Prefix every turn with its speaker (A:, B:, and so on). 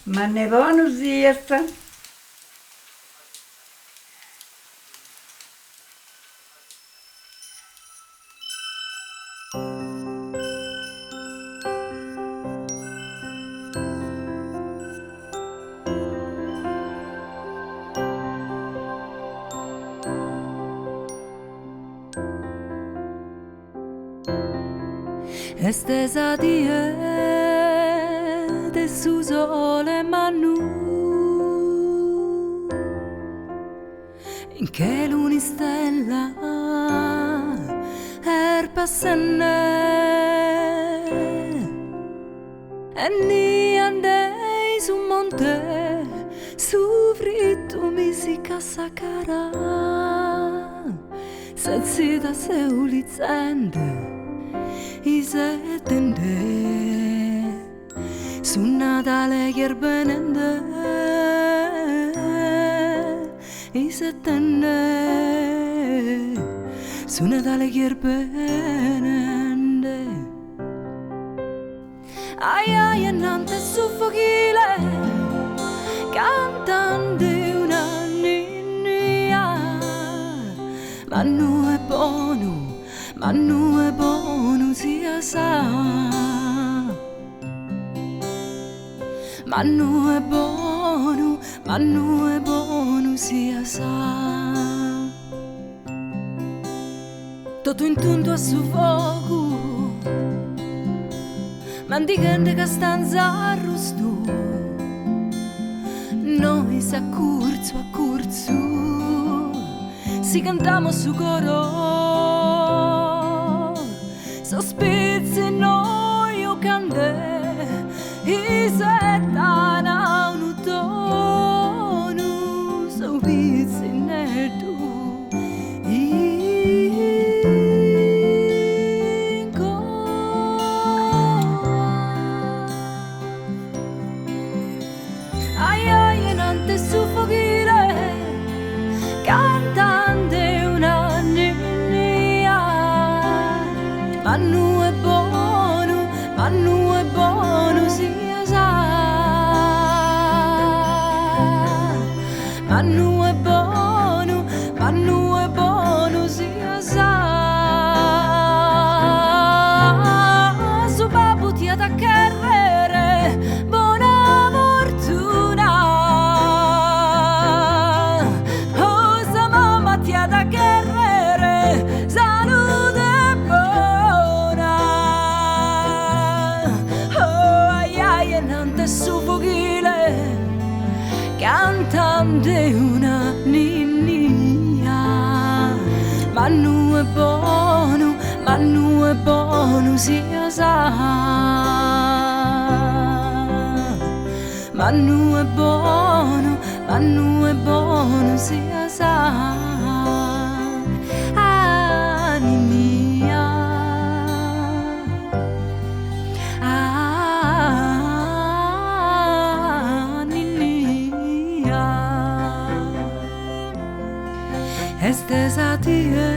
A: Ma ne bonus dies.
B: Estesa die de su sole manu in che l'unistella passenne e ni andei su monte su fritto mi si cassacara sezzita se ulizzende I settende su Natale chierbenende I settende su Natale chierbenende ai ai e nante su fuochile cantante una ninnia ma nu è buono ma nu è buono sia sa ma nu è buono sia sa tutto in tunto a su fuoco mandigante che stanza arrosto noi si a curzo si cantiamo su coro sospizzi noi o cande I settana un tono sospizzi nerdu ai ai e nante su fuochile cantante una ninnia ma nu è buono sia sa ma nu è buono sia sa su babbo ti attaccherere buona fortuna oh sa mamma ti attaccherere salute buona oh ai ai e nante su fuochile cantante una ninnia ma nu è buono sia sa ma nu è buono sia sa ah ninnia ah ninnia estesa die